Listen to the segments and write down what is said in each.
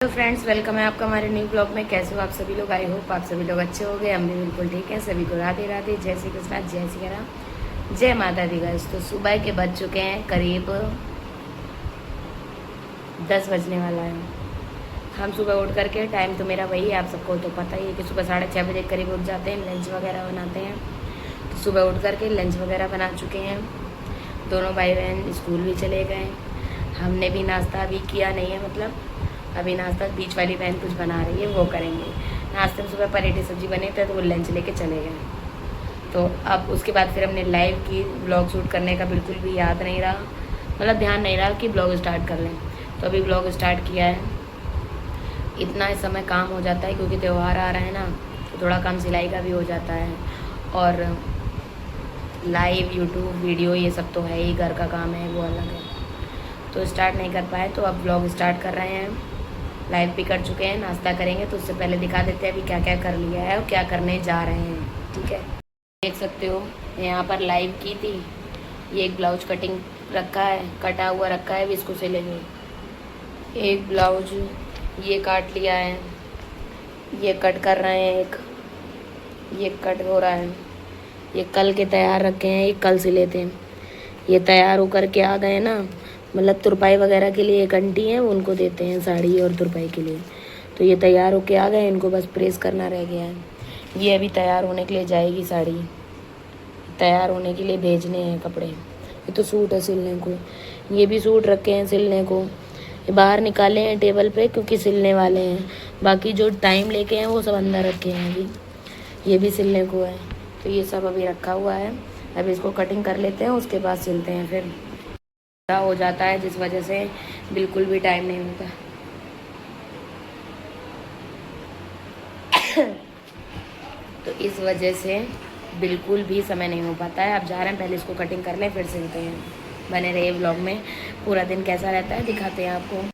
तो friends, welcome है आपका हमारे न्यू ब्लॉग में। कैसे हो आप सभी लोग? आई होप आप सभी लोग अच्छे हो गए। हम भी बिल्कुल ठीक है। सभी को राधे राधे, जय श्री कृष्णा, जय श्री राम, जय माता दी। गाइस, तो सुबह के बज चुके हैं करीब 10 बजने वाला है। हम सुबह उठ करके, टाइम तो मेरा वही है, आप सबको तो पता ही है कि सुबह 6:30 बजे करीब उठ जाते हैं, लंच वगैरह बनाते हैं। तो सुबह उठ करके लंच वगैरह बना चुके हैं। दोनों भाई बहन स्कूल भी चले गए। हमने भी नाश्ता अभी किया नहीं है, मतलब अभी नाश्ता बीच वाली बहन कुछ बना रही है, वो करेंगे। नाश्ते में सुबह पराठे सब्जी बने थे तो वो लंच लेके चले गए। तो अब उसके बाद फिर हमने लाइव की, ब्लॉग शूट करने का बिल्कुल भी याद नहीं रहा, मतलब ध्यान नहीं रहा कि ब्लॉग स्टार्ट कर लें। तो अभी ब्लॉग स्टार्ट किया है। इतना इस समय काम हो जाता है क्योंकि त्यौहार आ रहा है ना, तो थोड़ा काम सिलाई का भी हो जाता है। और लाइव यूट्यूब वीडियो ये सब तो है ही, घर का काम है वो अलग है, तो स्टार्ट नहीं कर पाए। तो अब ब्लॉग स्टार्ट कर रहे हैं। लाइव भी कर चुके हैं, नाश्ता करेंगे तो उससे पहले दिखा देते हैं अभी क्या क्या कर लिया है और क्या करने जा रहे हैं। ठीक है, देख सकते हो यहाँ पर लाइव की थी। ये एक ब्लाउज कटिंग रखा है, कटा हुआ रखा है, भी इसको सिलेंगे। एक ब्लाउज ये काट लिया है, ये कट कर रहे हैं। एक ये कट हो रहा है, ये कल के तैयार रखे हैं, ये कल सिले थे। ये तैयार होकर के आ गए ना, मतलब तुरपाई वगैरह के लिए एक आंटी हैं, वो उनको देते हैं साड़ी और तुरपाई के लिए। तो ये तैयार होके आ गए, इनको बस प्रेस करना रह गया है। ये अभी तैयार होने के लिए जाएगी साड़ी, तैयार होने के लिए भेजने हैं कपड़े। ये तो सूट है सिलने को, ये भी सूट रखे हैं सिलने को। ये बाहर निकाले हैं टेबल पे क्योंकि सिलने वाले हैं। बाकी जो टाइम लेके हैं वो सब अंदर रखे हैं अभी, ये भी सिलने को है। तो ये सब अभी रखा हुआ है। अभी इसको कटिंग कर लेते हैं, उसके बाद सिलते हैं। फिर हो जाता है जिस वजह से बिल्कुल भी टाइम नहीं होता। तो इस वजह से बिल्कुल भी समय नहीं हो पाता है। अब जा रहे हैं, पहले इसको कटिंग कर लें फिर सिलते हैं। बने रहिए व्लॉग में, पूरा दिन कैसा रहता है दिखाते हैं आपको।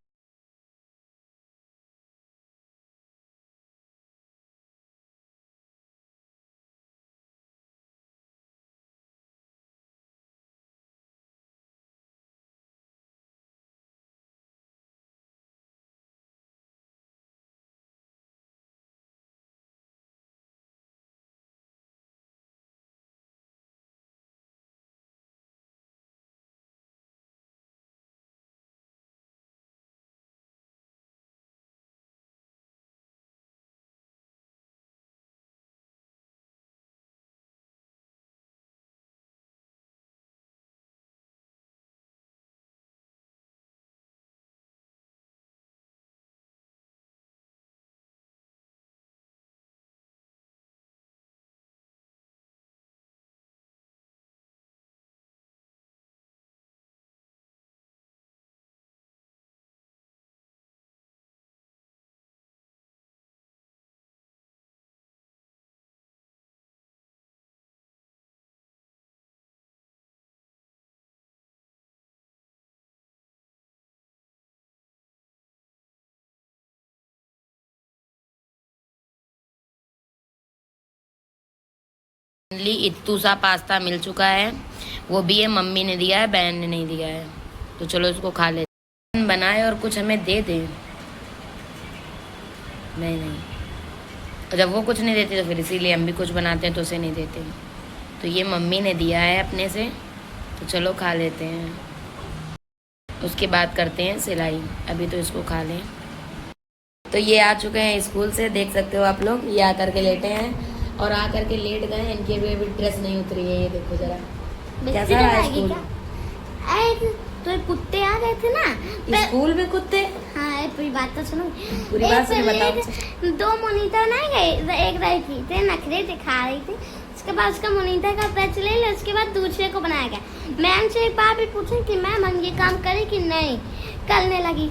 इत्तू सा पास्ता मिल चुका है, वो भी है मम्मी ने दिया है, बहन ने नहीं दिया है। तो चलो इसको खा ले। बनाए और कुछ हमें दे दे। नहीं, और जब वो कुछ नहीं देती तो फिर इसीलिए हम भी कुछ बनाते हैं तो उसे नहीं देते। तो ये मम्मी ने दिया है अपने से, तो चलो खा लेते हैं, उसके बाद करते हैं सिलाई। अभी तो इसको खा लें। तो ये आ चुके हैं स्कूल से, देख सकते हो आप लोग। ये आकर के लेटे हैं और आकर के लेट गए। इनकी अभी ड्रेस नहीं उतरी है, ये देखो जरा कैसा रहा स्कूल। तो कुत्ते आ गए थे ना स्कूल में कुत्ते। हाँ, पूरी बात तो सुनो। पूरी बात सुनो, बताओ। 2 मॉनिटर नहीं गए, एक लड़की थे नखरे दिखा रही थी। उसके बाद उसका मॉनिटर का पैच ले लिया, उसके बाद दूसरे को बनाया गया। मैम से एक बार भी पूछे कि मैम हम ये काम करें कि नहीं, करने लगी।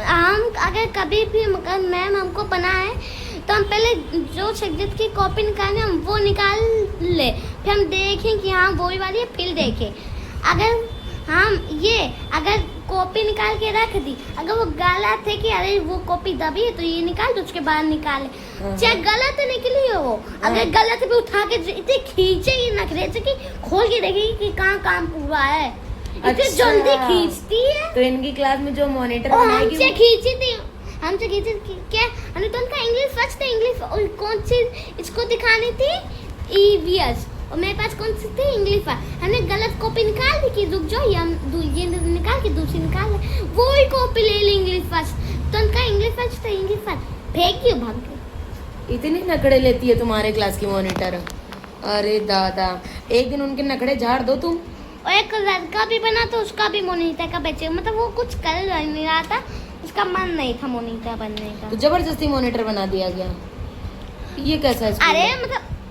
हम अगर कभी भी मैम हमको बनाए तो हम पहले जो सब्जेक्ट की कॉपी निकालें हम वो निकाल ले, फिर हम देखें कि हाँ वही वाली है, फिर देखें। अगर हम अगर कॉपी निकाल के रख दी, अगर वो गलत है कि अरे वो कॉपी दबी है तो ये निकाल दो, उसके बाद निकाले। चाहे गलत निकली हो वो, अगर गलत भी उठा के इतने खींचे ही नखरे से कि खोल के देखेगी कि कहाँ काम पूरा है। इतनी जल्दी खींचती है। तो इनकी क्लास में जो मॉनिटर हमसे खींची थी, हमसे कहते क्या हमने तो उनका इंग्लिश फर्स्ट इंग्लिश और कौन सी इसको दिखानी थी ईवीएस और मेरे पास कौन सी थी इंग्लिश हमने गलत कॉपी निकाल दी कि रुक जाओ ये निकाल के दूसरी निकाल वो ही कॉपी ले ली इंग्लिश फर्स्ट तो उनका इंग्लिश फर्स्ट था इंग्लिश फर्स्ट फेंक क्यों भाग गए इतनी नखड़े लेती है तुम्हारे क्लास की मॉनिटर। अरे दादा, एक दिन उनके नखड़े झाड़ दो तुम। और एक लड़का भी बना तो उसका भी मोनिटर का बच्चे मतलब वो कुछ कर नहीं रहा था उसका मन नहीं था मोनिटर बनने का तो जबरदस्ती मॉनिटर बना दिया गया। ये कैसा है? अरे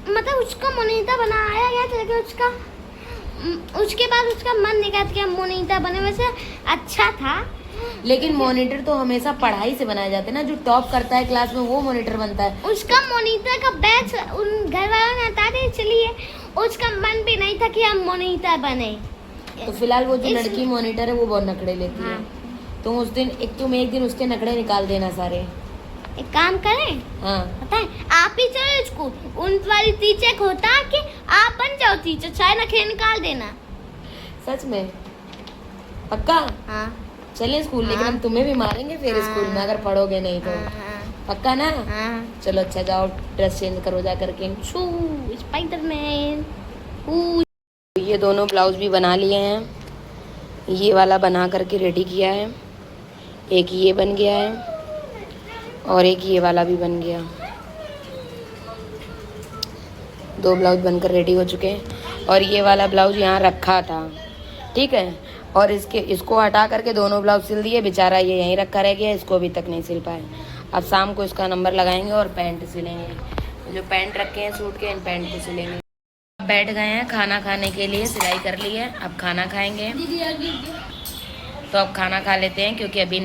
मतलब उसका मोनिटर बनाया गया था लेकिन उसके बाद उसका मन नहीं करता कि मोनिटर बने वैसे अच्छा था लेकिन मॉनिटर तो हमेशा पढ़ाई से बनाए जाते हैं ना, जो टॉप करता है क्लास में वो मॉनिटर बनता है। उसका मॉनिटर का बैच उन घर वालों ने हटा दिया इसलिए उसका मन भी नहीं था कि हम मॉनिटर बने। तो फिलहाल वो जो लड़की मॉनिटर है वो बहुत नखड़े लेती है। तो उस दिन एक दिन उसके नखड़े निकाल देना सारे। एक काम करें हाँ पता है आप ही चलो स्कूल उन वाली टीचर को होता कि आप बन जाओ टीचर चाहे नखरे निकाल देना। सच में? पक्का? हाँ चलें स्कूल। लेकिन हम तुम्हें भी मारेंगे फिर स्कूल में अगर पढ़ोगे नहीं तो। पक्का ना? चलो अच्छा जाओ ड्रेस चेंज करो जा करके। स्पाइडरमैन। ये दोनों ब्लाउज भी बना लिए हैं। ये वाला बना करके रेडी किया है, एक ये बन गया है और एक ये वाला भी बन गया। 2 ब्लाउज बनकर रेडी हो चुके हैं और ये वाला ब्लाउज यहाँ रखा था, ठीक है। और इसको हटा करके दोनों ब्लाउज सिल दिए। बेचारा ये यहीं रखा रह गया, इसको अभी तक नहीं सिल पाए। अब शाम को इसका नंबर लगाएंगे और पैंट सिलेंगे। जो पैंट रखे हैं सूट के, इन पैंट को सिलेंगे। अब बैठ गए हैं खाना खाने के लिए, सिलाई कर ली है, अब खाना खाएंगे। तो अब खाना खा लेते हैं क्योंकि अभी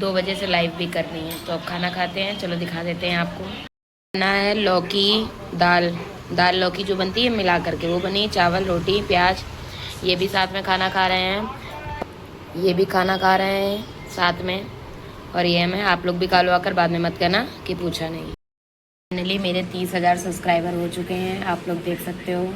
2 बजे से लाइव भी करनी है। तो अब खाना खाते हैं, चलो दिखा देते हैं आपको। खाना है लौकी दाल लौकी जो बनती है मिला करके वो बनी, चावल रोटी प्याज। ये भी साथ में खाना खा रहे हैं, ये भी खाना खा रहे हैं साथ में। और ये मैं आप लोग भी खा लो आकर, बाद में मत कहना कि पूछा नहीं। फाइनली मेरे 30,000 सब्सक्राइबर हो चुके हैं, आप लोग देख सकते हो।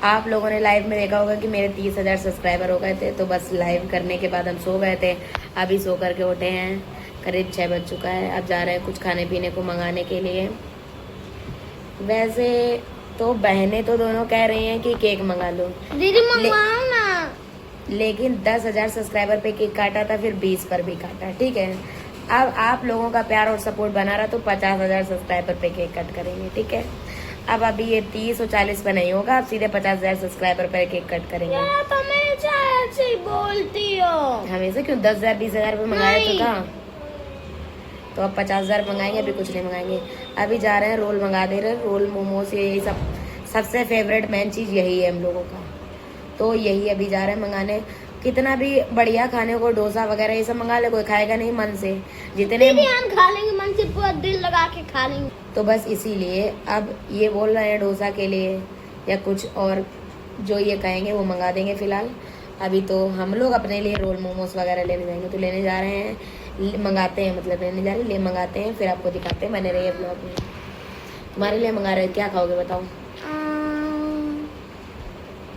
आप लोगों ने लाइव में देखा होगा कि मेरे 30,000 सब्सक्राइबर हो गए थे। तो बस लाइव करने के बाद हम सो गए थे, अभी सो करके उठे हैं, करीब 6 बज चुका है। अब जा रहे हैं कुछ खाने पीने को मंगाने के लिए। वैसे तो बहनें तो दोनों कह रही हैं कि केक मंगा लो, दीदी मंगवाओ ना। लेकिन 10,000 सब्सक्राइबर पे केक काटा था, फिर 20 पर भी काटा, ठीक है। अब आप लोगों का प्यार और सपोर्ट बना रहा तो 50,000 सब्सक्राइबर पे केक कट करेंगे, ठीक है। अब अभी ये 30 और 40 पे नहीं होगा, अब सीधे 50,000 सब्सक्राइबर पे केक कट करेंगे। यार तुम हमेशा ऐसे ही बोलती हो। हमेशा क्यों? 10,000 20,000 पे मंगाया तो था। तो अब 50,000 मंगाएंगे, अभी कुछ नहीं मंगाएंगे। अभी जा रहे हैं रोल मंगा दे रहे, रोल मोमोज यही सब। सबसे फेवरेट मेन चीज़ यही है हम लोगों का, तो यही अभी जा रहे हैं मंगाने। कितना भी बढ़िया खाने को डोसा वगैरह ये सब मंगा ले, कोई खाएगा नहीं मन से। जितने हम खा लेंगे मन से, पूरा दिल लगा के खा लेंगे। तो बस इसीलिए अब ये बोल रहे हैं डोसा के लिए या कुछ और, जो ये कहेंगे वो मंगा देंगे। फिलहाल अभी तो हम लोग अपने लिए रोल मोमोज वगैरह लेने जाएंगे, तो लेने जा रहे हैं, मंगाते हैं, मतलब लेने जा रहे हैं, ले मंगाते हैं, फिर आपको दिखाते हैं। बने रहिए ब्लॉग में। तुम्हारे लिए मंगा रहे हैं, क्या खाओगे बताओ?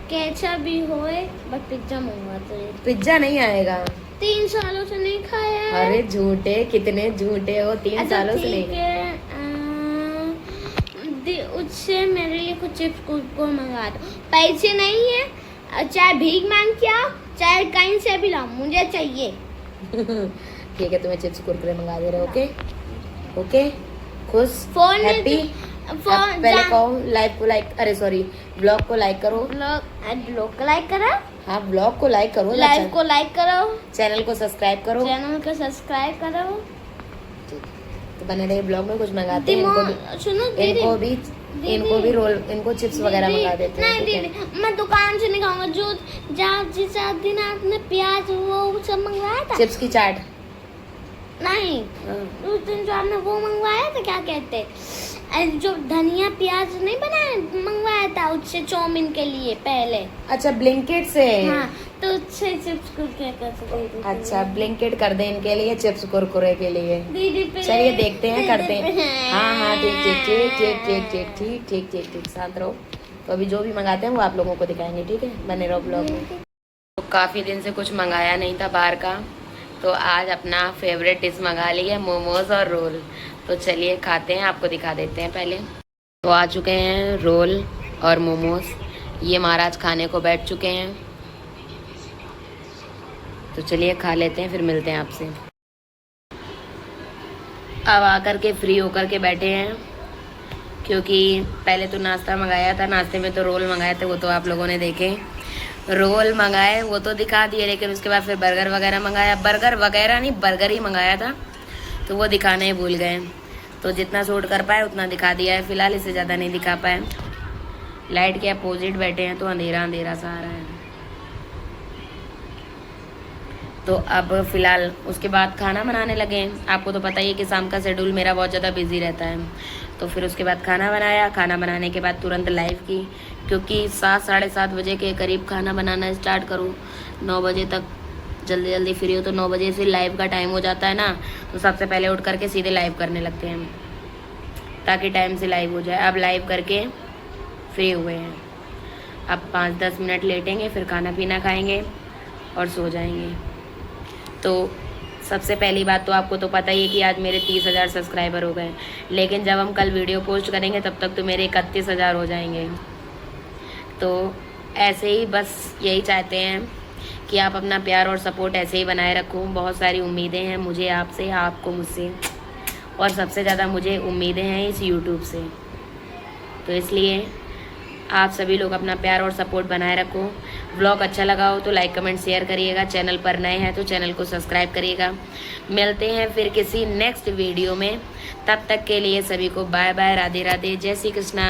कैसा भी होए बट पिज्जा मंगवाते हैं। पिज्जा नहीं आएगा, 3 सालों से नहीं खाया है। अरे झूठे, कितने झूठे हो, 3 सालों से नहीं। उससे मेरे लिए कुछ चिप्स को मंगा दो। पैसे नहीं है, चाहे भीख मांग के आओ चाहे कहीं से भी लाओ, मुझे चाहिए। ठीक है, तुम्हें चिप्स कुरकुरे मंगा दे रहे। ओके ओके, खुश, फोन हैप्पी। पहले कहो लाइव को लाइक, अरे सॉरी ब्लॉग को लाइक करो। ब्लॉग को लाइक करो। हाँ ब्लॉग को लाइक करो, लाइव को लाइक करो, चैनल को सब्सक्राइब करो, चैनल को सब्सक्राइब करो। तो बने रहिए ब्लॉग में, कुछ मंगाते हैं। इनको भी रोल, इनको चिप्स वगैरह मंगा देते हैं। नहीं दीदी, मैं दुकान से नहीं खाऊंगा। जो जिस दिन आपने प्याज वो सब मंगवाया था, चिप्स की चाट नहीं, उस दिन जो आपने वो मंगवाया था, क्या कहते, जो धनिया प्याज नहीं बनाया मंगवाया था, उससे चाउमीन के लिए पहले। अच्छा ब्लिंकिट से। हाँ, तो उससे चिप्स कुरकुरे कर सकते। अच्छा ब्लिंकिट कर दे इनके लिए चिप्स कुरकुरे के लिए। दीदी चलिए देखते हैं, करते हैं। हाँ ठीक ठीक ठीक ठीक ठीक ठीक ठीक ठीक ठीक ठीक, शांत रहो। तो अभी जो भी मंगाते हैं वो आप लोगों को दिखाएंगे, ठीक है। बने रहो ब्लॉग में। तो काफ़ी दिन से कुछ मंगाया नहीं था बाहर का, तो आज अपना फेवरेट डिश मंगा ली है, मोमोज और रोल। तो चलिए खाते हैं, आपको दिखा देते हैं पहले। तो आ चुके हैं रोल और मोमोज, ये महाराज खाने को बैठ चुके हैं। तो चलिए खा लेते हैं, फिर मिलते हैं आपसे। अब आकर के फ्री होकर के बैठे हैं, क्योंकि पहले तो नाश्ता मंगाया था, नाश्ते में तो रोल मंगाए थे, वो तो आप लोगों ने देखे। रोल मंगाए वो तो दिखा दिए, लेकिन उसके बाद फिर बर्गर वगैरह मंगाया। बर्गर वगैरह नहीं, बर्गर ही मंगाया था, तो वो दिखाना ही भूल गए। तो जितना शूट कर पाए उतना दिखा दिया है, फिलहाल इससे ज़्यादा नहीं दिखा पाए। लाइट के अपोजिट बैठे हैं तो अंधेरा अंधेरा सा आ रहा है। तो अब फिलहाल उसके बाद खाना बनाने लगे। आपको तो पता ही है कि शाम का शेड्यूल मेरा बहुत ज़्यादा बिजी रहता है। तो फिर उसके बाद खाना बनाया, खाना बनाने के बाद तुरंत लाइव की, क्योंकि 7 साढ़े 7 बजे के करीब खाना बनाना स्टार्ट करूँ, 9 बजे तक जल्दी जल्दी फ्री हो। तो 9 बजे से लाइव का टाइम हो जाता है ना, तो सबसे पहले उठ करके सीधे लाइव करने लगते हैं, ताकि टाइम से लाइव हो जाए। अब लाइव करके फ्री हुए हैं, अब 5-10 मिनट लेटेंगे, फिर खाना पीना खाएंगे और सो जाएंगे। तो सबसे पहली बात तो आपको तो पता ही है कि आज मेरे 30,000 सब्सक्राइबर हो गए, लेकिन जब हम कल वीडियो पोस्ट करेंगे तब तक तो मेरे 31,000 हो जाएंगे। तो ऐसे ही बस यही चाहते हैं कि आप अपना प्यार और सपोर्ट ऐसे ही बनाए रखो। बहुत सारी उम्मीदें हैं मुझे आपसे, आपको मुझसे, और सबसे ज़्यादा मुझे उम्मीदें हैं इस यूट्यूब से। तो इसलिए आप सभी लोग अपना प्यार और सपोर्ट बनाए रखो। व्लॉग अच्छा लगा हो तो लाइक कमेंट शेयर करिएगा। चैनल पर नए हैं तो चैनल को सब्सक्राइब करिएगा। मिलते हैं फिर किसी नेक्स्ट वीडियो में, तब तक के लिए सभी को बाय बाय, राधे राधे, जय श्री कृष्णा।